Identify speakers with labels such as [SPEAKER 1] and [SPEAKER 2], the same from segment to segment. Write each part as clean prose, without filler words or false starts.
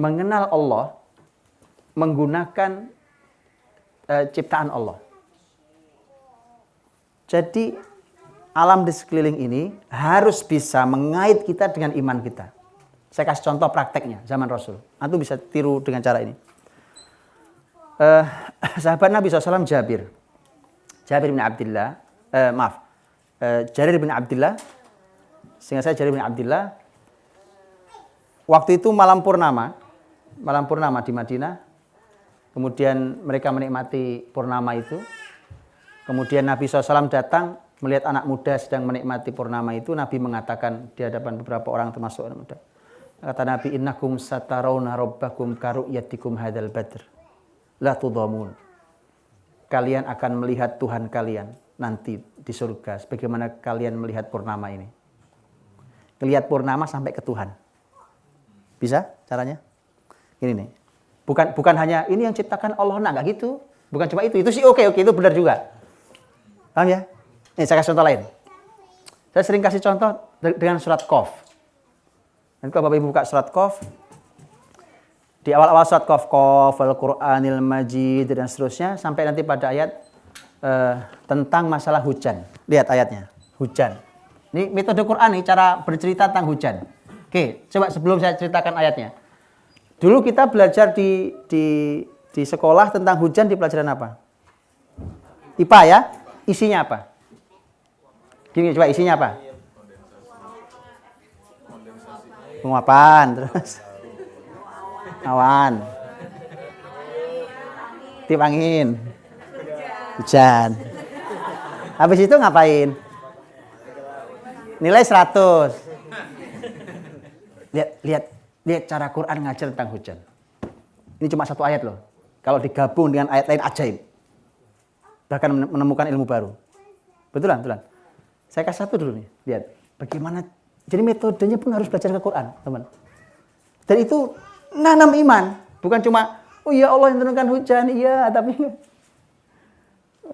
[SPEAKER 1] mengenal Allah menggunakan ciptaan Allah. Jadi alam di sekeliling ini harus bisa mengait kita dengan iman kita. Saya kasih contoh prakteknya zaman Rasul. Antum bisa tiru dengan cara ini. Sahabat Nabi SAW Jarir bin Abdullah, Jarir bin Abdullah, sehingga saya Jarir bin Abdullah. Waktu itu malam purnama di Madinah. Kemudian mereka menikmati purnama itu. Kemudian Nabi SAW datang melihat anak muda sedang menikmati purnama itu. Nabi mengatakan di hadapan beberapa orang termasuk anak muda. Kata Nabi, innakum satarawna rabbakum karu'yatikum hadal badr. La tudhamun. Kalian akan melihat Tuhan kalian nanti di surga sebagaimana kalian melihat purnama ini. Melihat purnama sampai ke Tuhan. Bisa caranya? Ini nih. Bukan hanya ini yang ciptakan Allah, enggak gitu. Bukan cuma itu. Itu sih oke, itu benar juga. Paham ya? Nih saya kasih contoh lain. Saya sering kasih contoh dengan surat Qaf. Nanti kalau Bapak Ibu buka surat Qaf, di awal-awal surat Qaf, Al-Qur'anil Majid dan seterusnya sampai nanti pada ayat tentang masalah hujan. Lihat ayatnya, hujan. Ini metode Quran nih, cara bercerita tentang hujan. Oke, coba sebelum saya ceritakan ayatnya. Dulu kita belajar di sekolah tentang hujan di pelajaran apa? IPA ya? Isinya apa? Gini, coba isinya apa? Penguapan, terus awan, tiup angin, hujan. Habis itu ngapain? Nilai 100. Lihat cara Quran ngajar tentang hujan. Ini cuma satu ayat loh. Kalau digabung dengan ayat lain ajaib. Bahkan menemukan ilmu baru. Betulan? Saya kasih satu dulu nih. Lihat bagaimana. Jadi metodenya pun harus belajar ke Quran, teman. Dan itu nanam iman. Bukan cuma, oh iya Allah yang turunkan hujan, iya. Tapi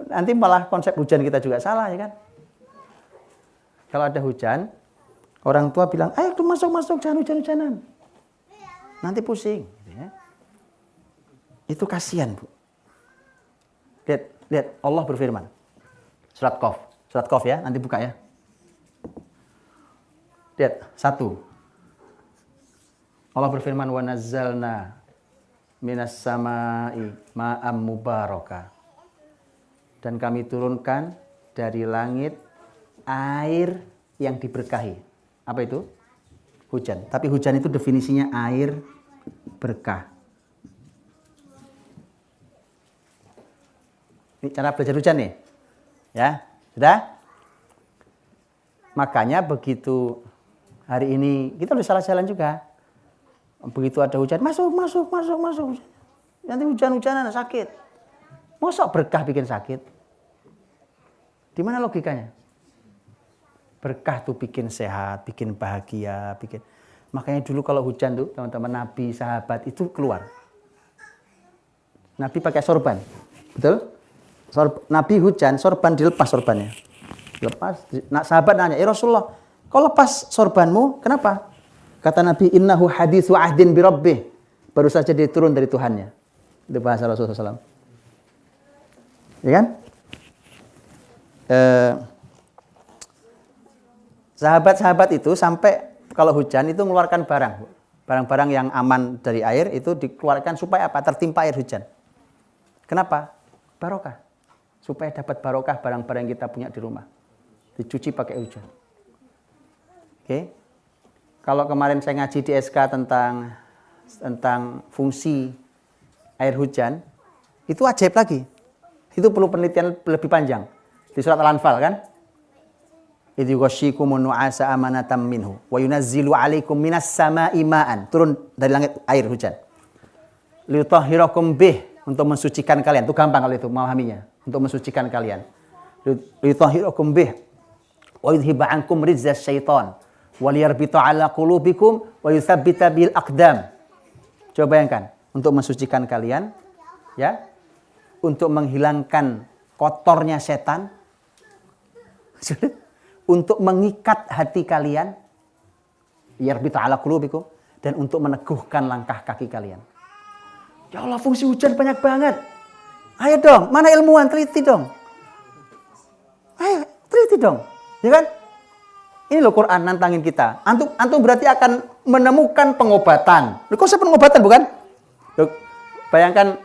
[SPEAKER 1] nanti malah konsep hujan kita juga salah, ya kan? Kalau ada hujan, orang tua bilang, ayo masuk, jangan hujan-hujanan. Nanti pusing. Ya. Itu kasihan, Bu. Lihat, Allah berfirman. Surat Qaf ya, nanti buka ya. Lihat, 1. Allah berfirman, wa nazzalna minas sama'i ma'am mubaraka. Dan kami turunkan dari langit air yang diberkahi. Apa itu? Hujan. Tapi hujan itu definisinya air berkah. Ini cara belajar hujan nih. Ya, sudah? Makanya begitu hari ini kita udah salah jalan juga. Begitu ada hujan, masuk. Nanti hujan-hujanan sakit. Masa berkah bikin sakit? Di mana logikanya? Berkah tuh bikin sehat, bikin bahagia, Makanya dulu kalau hujan tuh teman-teman Nabi, sahabat itu keluar. Nabi pakai sorban. Betul? Nabi hujan, sorban dilepas sorbannya. Lepas. Nah, sahabat nanya, "Ya Rasulullah, kau lepas sorbanmu, kenapa?" Kata Nabi, "Innahu haditsu ahdin bi rabbih." Baru saja dia turun dari Tuhannya. Itu bahasa Rasulullah SAW. Ya kan? Sahabat-sahabat itu sampai kalau hujan itu mengeluarkan barang-barang yang aman dari air itu dikeluarkan supaya apa? Tertimpa air hujan. Kenapa? Barokah. Supaya dapat barokah barang-barang yang kita punya di rumah. Dicuci pakai hujan. Oke. Kalau kemarin saya ngaji di SK tentang fungsi air hujan, itu ajaib lagi. Itu perlu penelitian lebih panjang. Di surat Al-Anfal kan? Idh yughashshikumun nu'asa amanatam minhu wa yunazzilu 'alaikum minas sama'i ma'an. Turun dari langit air hujan. Liyutahhirakum bih, untuk mensucikan kalian. Itu gampang kalau itu memahaminya. Untuk mensucikan kalian. Liyutahhirakum bih wa yudhhiba 'ankum rizzas syaitan wa liyarbita 'ala qulubikum wa yutsabbita bil aqdam. Coba bayangkan, untuk mensucikan kalian, ya, untuk menghilangkan kotornya setan, untuk mengikat hati kalian, yarbita 'ala qulubikum, dan untuk meneguhkan langkah kaki kalian. Ya Allah, fungsi hujan banyak banget. Ayo dong, mana ilmuwan, teliti dong. Ayo, teliti dong. Ya kan? Ini loh Quran nantangin kita. Antum berarti akan menemukan pengobatan. Konsep pengobatan bukan? Loh, bayangkan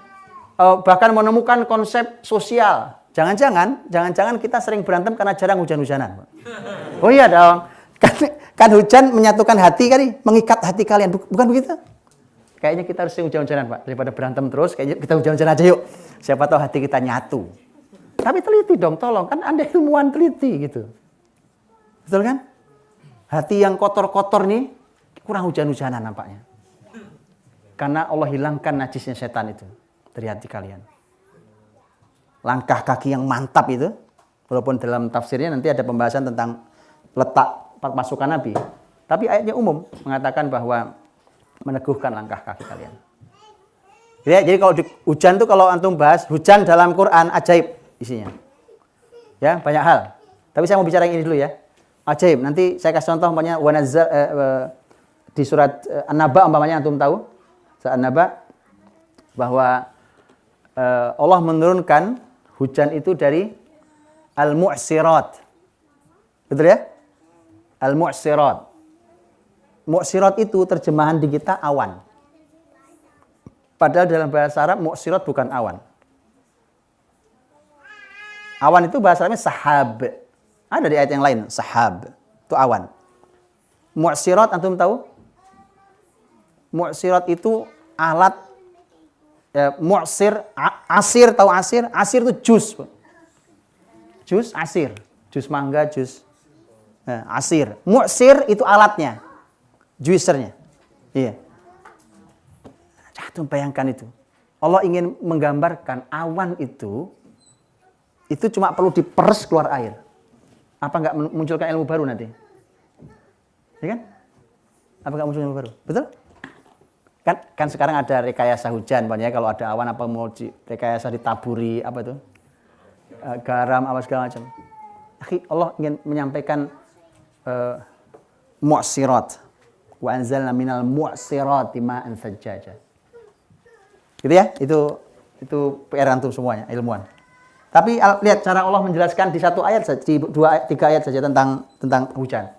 [SPEAKER 1] bahkan menemukan konsep sosial. Jangan-jangan kita sering berantem karena jarang hujan-hujanan. Oh iya dong. Kan hujan menyatukan hati kan, mengikat hati kalian. Bukan begitu? Kayaknya kita harus hujan-hujanan, Pak. Daripada berantem terus, kayaknya kita hujan-hujanan aja yuk. Siapa tahu hati kita nyatu. Tapi teliti dong, tolong. Kan Anda ilmuwan, teliti gitu. Betul kan? Hati yang kotor-kotor nih, kurang hujan-hujanan nampaknya. Karena Allah hilangkan najisnya setan itu dari hati kalian. Langkah kaki yang mantap itu, walaupun dalam tafsirnya nanti ada pembahasan tentang letak pasukan Nabi. Tapi ayatnya umum, mengatakan bahwa meneguhkan langkah kaki kalian. Ya, jadi kalau hujan tuh kalau antum bahas, hujan dalam Quran ajaib isinya. Ya, banyak hal. Tapi saya mau bicara yang ini dulu ya. Ajaib. Nanti saya kasih contoh umpamanya di surat An-Naba umpamanya antum tahu. Surat An-Naba bahwa Allah menurunkan hujan itu dari Al-Mu'sirat. Betul ya? Al-Mu'sirat. Mu'sirat itu terjemahan di kita awan. Padahal dalam bahasa Arab mu'sirat bukan awan. Awan itu bahasa Arabnya sahab. Ada di ayat yang lain, sahab. Itu awan. Mu'sirat antum tahu? Mu'sirat itu alat mu'sir, asir, tahu asir? Asir itu jus. Jus, asir. Jus mangga, jus asir. Mu'sir itu alatnya. Juicernya. Iya. Antum bayangkan itu. Allah ingin menggambarkan awan itu cuma perlu diperes keluar air. Apa enggak munculkan ilmu baru nanti? Ya kan? Apa enggak muncul ilmu baru? Betul? Kan sekarang ada rekayasa hujan, banyak kalau ada awan apa mau rekayasa ditaburi apa itu? Garam apa segala macam. Allah ingin menyampaikan mu'sirat. Wa anzalna minal mu'sirati ma'an sajjaja. Gitu ya? Itu PR antum semuanya, ilmuwan. Tapi lihat cara Allah menjelaskan di satu ayat saja, di tiga ayat saja tentang hujan.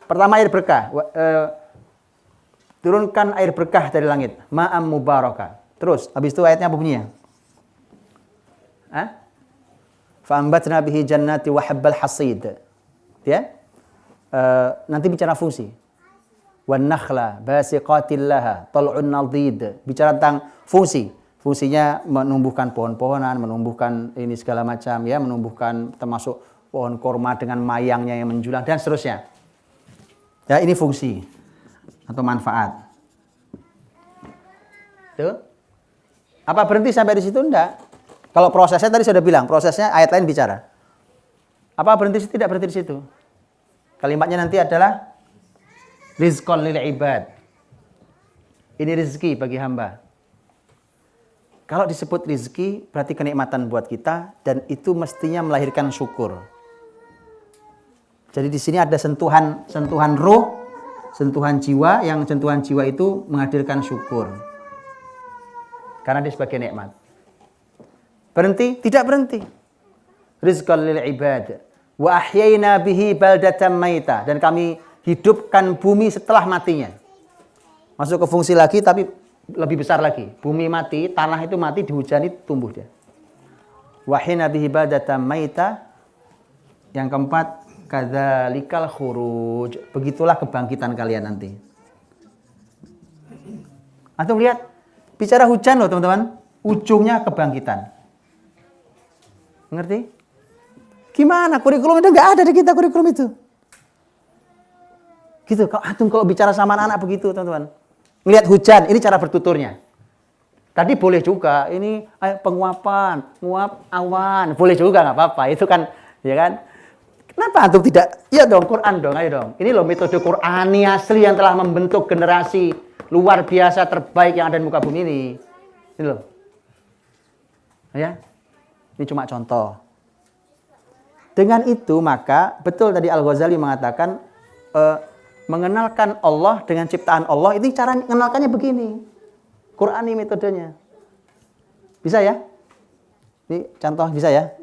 [SPEAKER 1] Pertama air berkah. Turunkan air berkah dari langit, ma'am mubarakah. Terus habis itu ayatnya apa bunyinya? Fa'ambatna bihi jannati wa habbal hasid. Ya? Nanti bicara fungsi. Wan nakhla basiqatil laha tal'un nadid. Bicara tentang fungsi. Fungsinya menumbuhkan pohon-pohonan, menumbuhkan ini segala macam ya, menumbuhkan termasuk pohon korma dengan mayangnya yang menjulang dan seterusnya. Ya, ini fungsi atau manfaat. Tuh. Apa berhenti sampai di situ? Enggak. Kalau prosesnya tadi sudah bilang, prosesnya ayat lain bicara. Apa berhenti di situ? Tidak berhenti di situ. Kalimatnya nanti adalah rizqan lil ibad. Ini rezeki bagi hamba. Kalau disebut rezeki berarti kenikmatan buat kita dan itu mestinya melahirkan syukur. Jadi di sini ada sentuhan roh, sentuhan jiwa, yang sentuhan jiwa itu menghadirkan syukur. Karena dia sebagai nikmat. Berhenti? Tidak berhenti. Rizqan lil ibad. Wa ahyayna bihi baldatan maita. Dan kami hidupkan bumi setelah matinya. Masuk ke fungsi lagi tapi lebih besar lagi. Bumi mati, tanah itu mati, dihujani tumbuh dia. Wa hina bihi baldatan maita. Yang keempat, kadzalikal khuruj. Begitulah kebangkitan kalian nanti. Antum lihat, bicara hujan loh teman-teman, ujungnya kebangkitan. Ngerti? Gimana? Kurikulum itu nggak ada di kita kurikulum itu. Gitu. Kalau bicara sama anak-anak begitu, teman-teman. Ngelihat hujan, ini cara bertuturnya. Tadi boleh juga, ini penguapan, nguap awan, boleh juga nggak apa-apa. Itu kan, ya kan? Kenapa antum tidak? Ya dong, Quran dong, ayo dong. Ini loh metode Qurani asli yang telah membentuk generasi luar biasa terbaik yang ada di muka bumi ini. Ini loh. Ya. Ini cuma contoh. Dengan itu maka betul tadi Al-Ghazali mengatakan mengenalkan Allah dengan ciptaan Allah, ini cara mengenalkannya begini. Qur'ani metodenya. Bisa ya? Ini contoh bisa ya?